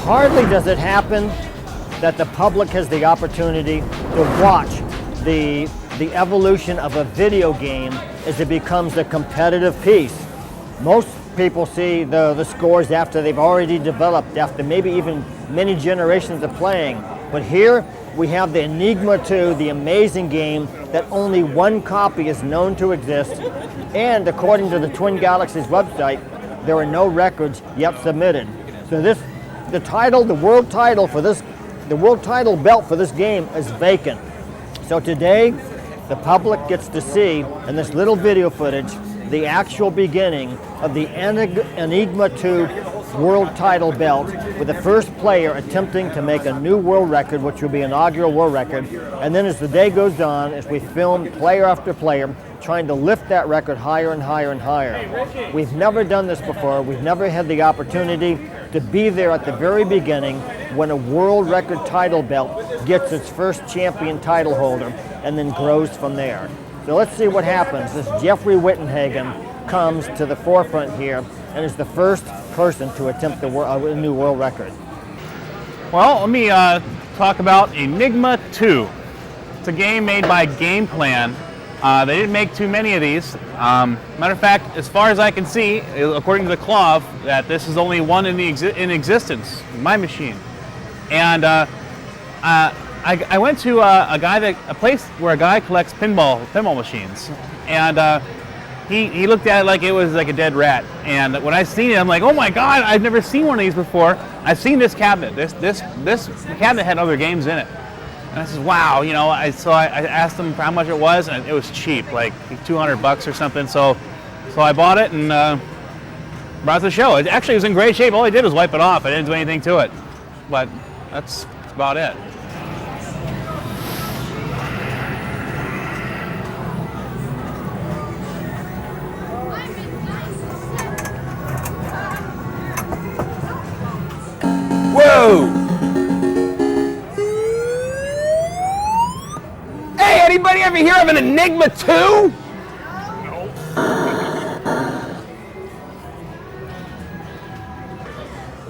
hardly does it happen that the public has the opportunity to watch the evolution of a video game as it becomes a competitive piece. Most people see the scores after they've already developed, after maybe even many generations of playing. But here we have the Enigma 2, the amazing game that only one copy is known to exist. And according to the Twin Galaxies website, there are no records yet submitted. So the world title belt for this game is vacant. So today, the public gets to see in this little video footage the actual beginning of the Enigma 2 world title belt, with the first player attempting to make a new world record, which will be an inaugural world record. And then as the day goes on, as we film player after player, trying to lift that record higher and higher and higher. We've never done this before. We've never had the opportunity to be there at the very beginning when a world record title belt gets its first champion title holder and then grows from there. So let's see what happens as Jeffrey Wittenhagen comes to the forefront here and is the first person to attempt a new world record. Well, let me talk about Enigma 2. It's a game made by GamePlan. They didn't make too many of these. Matter of fact, as far as I can see, according to the cloth, that this is only one in existence, my machine. And I went to a place where a guy collects pinball machines, and he looked at it like it was like a dead rat. And when I seen it, I'm like, oh my God, I've never seen one of these before. I've seen this cabinet. This cabinet had other games in it. And I said, wow, you know. So I asked him how much it was, and it was cheap, like $200 or something. So I bought it and brought it to the show. It actually was in great shape. All I did was wipe it off. I didn't do anything to it, but that's about it. Whoa! Hey, anybody ever hear of an Enigma 2?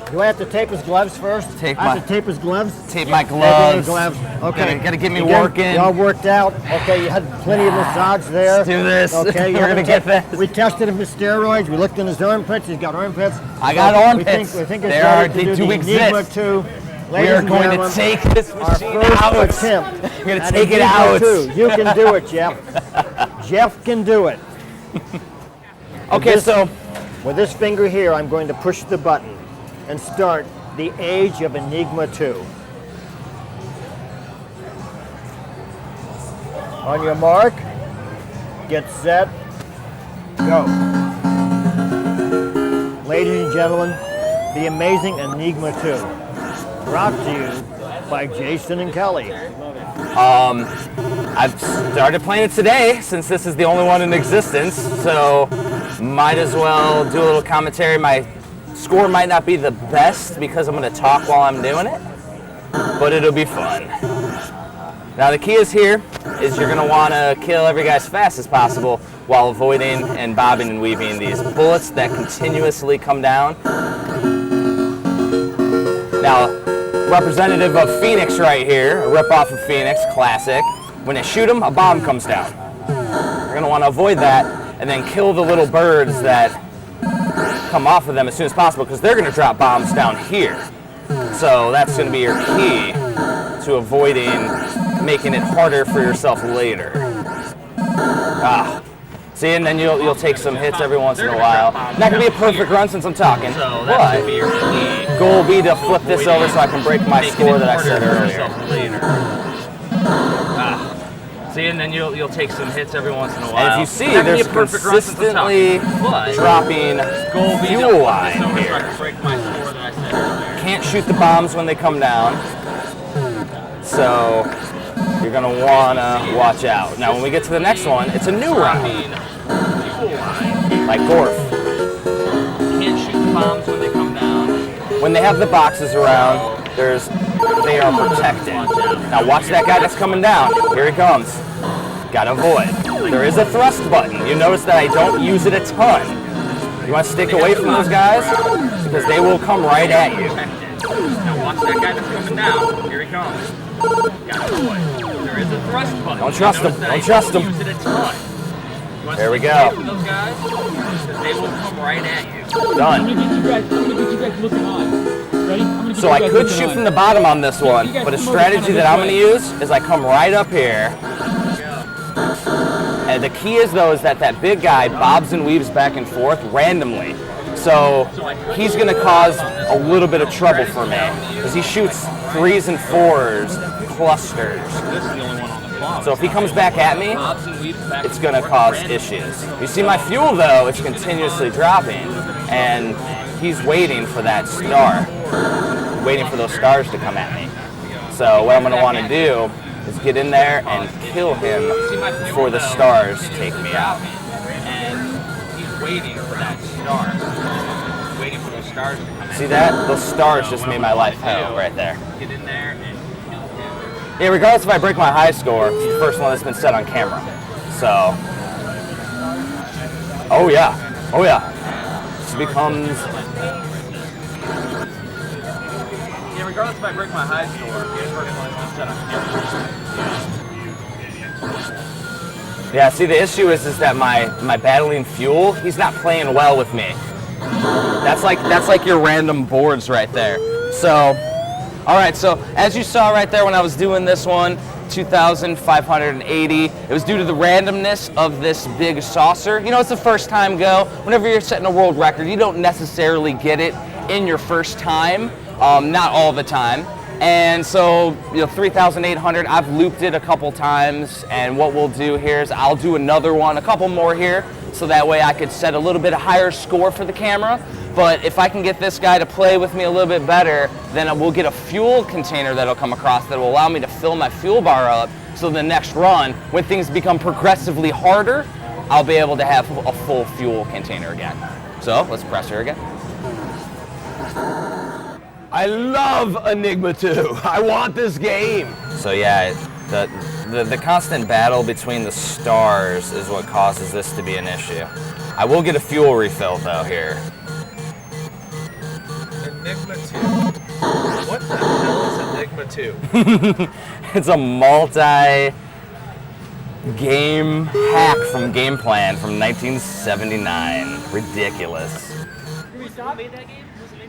Do I have to tape his gloves first? I have to tape his gloves? Tape my gloves. Okay. Gotta get me working. You all worked out. Okay, you had plenty of massage there. Let's do this. Okay, we're gonna get this. We tested him for steroids. We looked in his armpits. He's got armpits. I got armpits. We think it's they ready to do the exist. Enigma 2. We are going to take this machine out. Our first attempt. We're going to at take it Enigma out. 2. You can do it, Jeff. Jeff can do it. Okay, so with this finger here, I'm going to push the button and start the age of Enigma 2. On your mark, get set, go. Ladies and gentlemen, the amazing Enigma 2, brought to you by Jason and Kelly. I've started playing it today since this is the only one in existence, so might as well do a little commentary. My score might not be the best because I'm going to talk while I'm doing it, but it'll be fun. Now the key is here is you're going to want to kill every guy as fast as possible while avoiding and bobbing and weaving these bullets that continuously come down. Now, representative of Phoenix right here, a rip-off of Phoenix, classic. When they shoot them, a bomb comes down. You're going to want to avoid that and then kill the little birds that come off of them as soon as possible because they're going to drop bombs down here. So that's going to be your key to avoiding making it harder for yourself later. See, and then you'll take some hits every once in a while. Not going to be a perfect run since I'm talking, but goal will be to flip this over so I can break my score that I said earlier. See, and then you'll take some hits every once in a while. And if you see, there's consistently dropping fuel line here. Can't shoot the bombs when they come down, so you're gonna wanna watch out. Now, when we get to the next one, it's a new round, like Gorf. Can't shoot the bombs when they come down. When they have the boxes around, they are protected. Now watch that guy that's coming down. Here he comes. Gotta avoid. There is a thrust button. You notice that I don't use it a ton. You want to stick away from those guys because they will come right at you. Now watch that guy that's coming now. Here he comes. Got a boy. There is a thrust button. Don't trust him. Don't trust him. Use it a ton. There we go. Those guys, they will come right at you. Done. I'm gonna get you guys looking on. Ready? I'm gonna get So you I guys could looking shoot on. from the bottom on this one, but a strategy that I'm going to use is I come right up here. And the key is, though, is that that big guy bobs and weaves back and forth randomly. So he's going to cause a little bit of trouble for me because he shoots 3s and 4s clusters. So if he comes back at me, it's going to cause issues. You see my fuel, though, it's continuously dropping, and he's waiting for that star, waiting for those stars to come at me. So what I'm going to want to do is get in there and kill him before the stars take me out. And he's waiting for that star. Waiting for those stars to come at you. See that? Those stars just made my life hell right there. Get in there and kill him. Yeah, regardless if I break my high score, it's the first one that's been set on camera. So, oh yeah. This becomes, Yeah, regardless if I break my high score, the first one is set on camera. yeah, see the issue is that my battling fuel, he's not playing well with me. That's like your random boards right there. So, all right, so as you saw right there when I was doing this one, 2,580. It was due to the randomness of this big saucer. You know, it's the first time go. Whenever you're setting a world record, you don't necessarily get it in your first time, not all the time. And so, 3,800, I've looped it a couple times, and what we'll do here is I'll do another one, a couple more here, so that way I could set a little bit higher score for the camera. But if I can get this guy to play with me a little bit better, then we'll get a fuel container that'll come across that will allow me to fill my fuel bar up, so the next run, when things become progressively harder, I'll be able to have a full fuel container again. So, let's press her again. I love Enigma 2. I want this game. So yeah, the constant battle between the stars is what causes this to be an issue. I will get a fuel refill though here. Enigma 2. What the hell is Enigma 2? It's a multi-game hack from GamePlan from 1979. Ridiculous.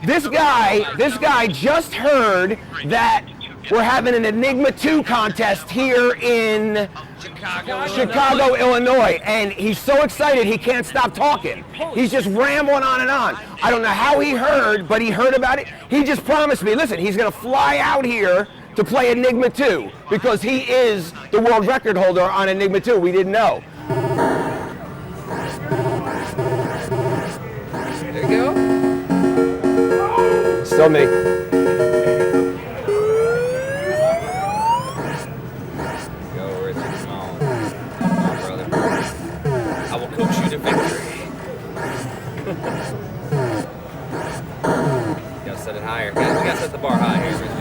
This guy just heard that we're having an Enigma 2 contest here in Chicago, Illinois, and he's so excited he can't stop talking. He's just rambling on and on. I don't know how he heard, but he heard about it. He just promised me, listen, he's gonna fly out here to play Enigma 2 because he is the world record holder on Enigma 2. We didn't know. There you go. Still me. Go, Richie, come on. Come on, brother. I will coach you to victory. Gotta set it higher. We gotta set the bar high here, Richie.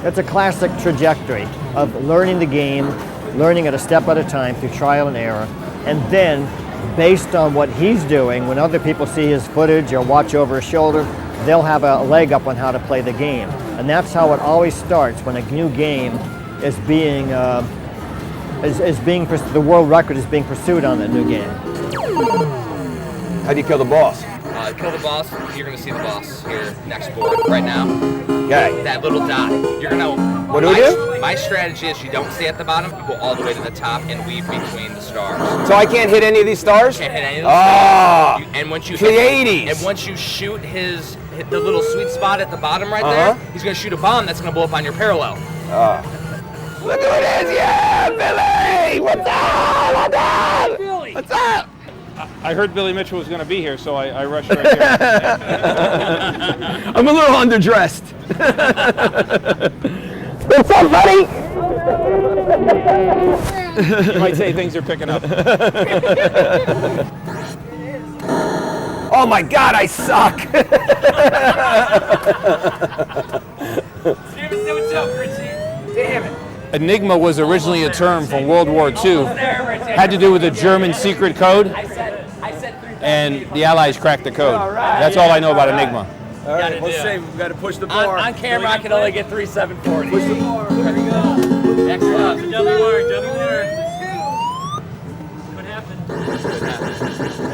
It's a classic trajectory of learning the game, learning it a step at a time through trial and error, and then based on what he's doing, when other people see his footage or watch over his shoulder, they'll have a leg up on how to play the game. And that's how it always starts when a new game is being, the world record is being pursued on that new game. How do you kill the boss? Kill the boss. You're gonna see the boss here next board right now. Okay. That little dot. You're gonna. What do we do? My strategy is you don't stay at the bottom. You go all the way to the top and weave between the stars. So I can't hit any of these stars? Can't hit any of those Ah, stars. And once you Pleiades. and once you shoot hit the little sweet spot at the bottom right there, he's gonna shoot a bomb that's gonna blow up on your parallel. Look who it is! Yeah, Billy! What's up? What's up? Billy! What's up? I heard Billy Mitchell was going to be here, so I rushed right here. I'm a little underdressed. What's up, buddy? You might say things are picking up. Oh my God, I suck. Damn it. Enigma was originally a term from World War II. Had to do with a German secret code, and the Allies cracked the code. That's all I know about Enigma. All right, let's see. We've got to push the bar. On camera, I can only get 3,740. Push the bar. There we go. Next up. What happened?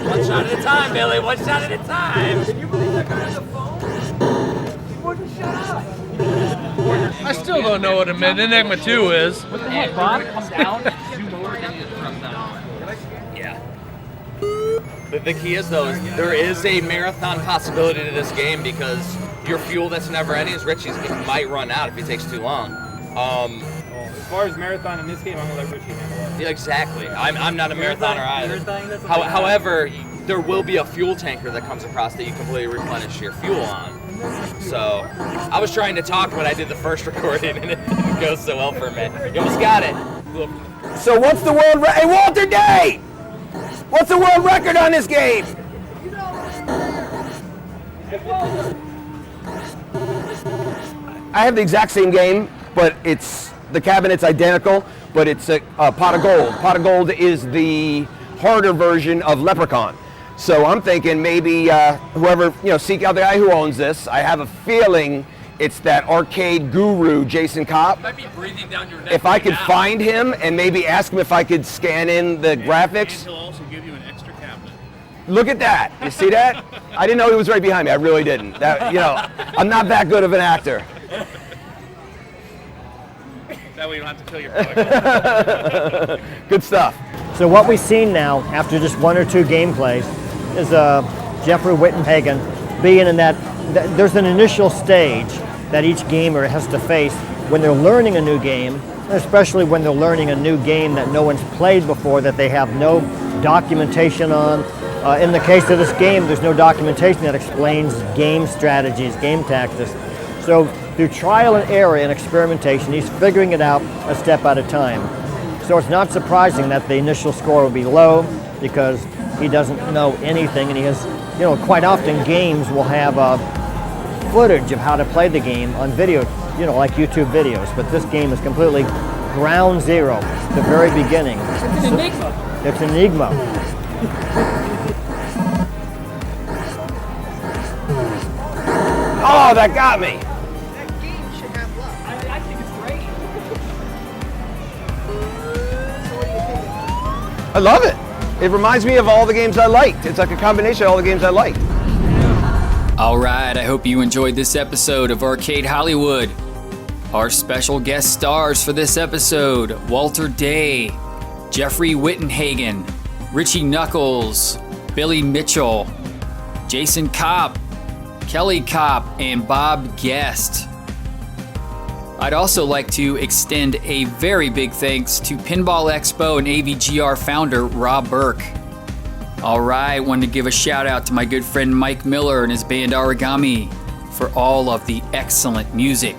One shot at a time, Billy. One shot at a time. Can you believe that guy on the phone? He wouldn't shut up. I still don't know what an Enigma 2 is. What the heck, Bob? Come down and zoom over and you press down. Yeah. The key is, though, there is a marathon possibility to this game because your fuel that's never ending is Richie's might run out if it takes too long. As far as marathon in this game, I'm gonna let Richie handle it. Yeah, exactly. I'm not a marathoner either. However, there will be a fuel tanker that comes across that you completely replenish your fuel on. So, I was trying to talk when I did the first recording and it didn't go so well for me. You almost got it. So what's the world record? Hey, Walter Day! What's the world record on this game? I have the exact same game, but the cabinet's identical, but it's a pot of gold. Pot of gold is the harder version of Leprechaun. So I'm thinking maybe whoever, seek out the guy who owns this. I have a feeling it's that arcade guru, Jason Kopp. Might be breathing down your neck. If I could find him and maybe ask him if I could scan in the graphics. He'll also give you an extra cabinet. Look at that. You see that? I didn't know he was right behind me. I really didn't. I'm not that good of an actor. That way you don't have to kill your product. Good stuff. So what we've seen now, after just one or two gameplays, is Jeffrey Wittenhagen being in that, there's an initial stage that each gamer has to face when they're learning a new game, especially when they're learning a new game that no one's played before, that they have no documentation on. In the case of this game, there's no documentation that explains game strategies, game tactics. So through trial and error and experimentation, he's figuring it out a step at a time. So it's not surprising that the initial score will be low because he doesn't know anything, and he has, quite often games will have footage of how to play the game on video, like YouTube videos, but this game is completely ground zero, the very beginning. It's an Enigma. It's Enigma. Oh, that got me. I think it's great. I love it. It reminds me of all the games I liked. It's like a combination of all the games I liked. All right, I hope you enjoyed this episode of Arcade Hollywood. Our special guest stars for this episode: Walter Day, Jeffrey Wittenhagen, Richie Knucklez, Billy Mitchell, Jason Kopp, Kelly Kopp, and Bob Gest. I'd also like to extend a very big thanks to Pinball Expo and AVGR founder Rob Burke. All right, wanted to give a shout out to my good friend Mike Miller and his band Origami for all of the excellent music.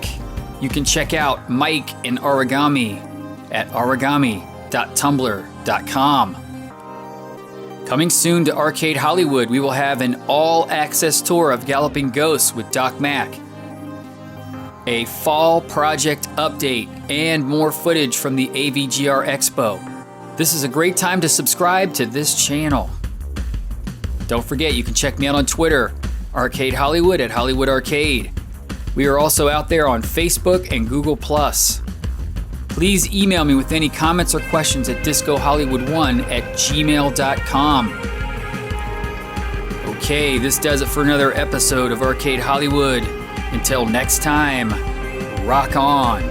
You can check out Mike and Origami at origami.tumblr.com. Coming soon to Arcade Hollywood, we will have an all-access tour of Galloping Ghosts with Doc Mack, a fall project update, and more footage from the AVGR Expo. This is a great time to subscribe to this channel. Don't forget, you can check me out on Twitter, Arcade Hollywood at Hollywood Arcade. We are also out there on Facebook and Google+. Please email me with any comments or questions at discohollywood1@gmail.com. Okay, this does it for another episode of Arcade Hollywood. Until next time, rock on.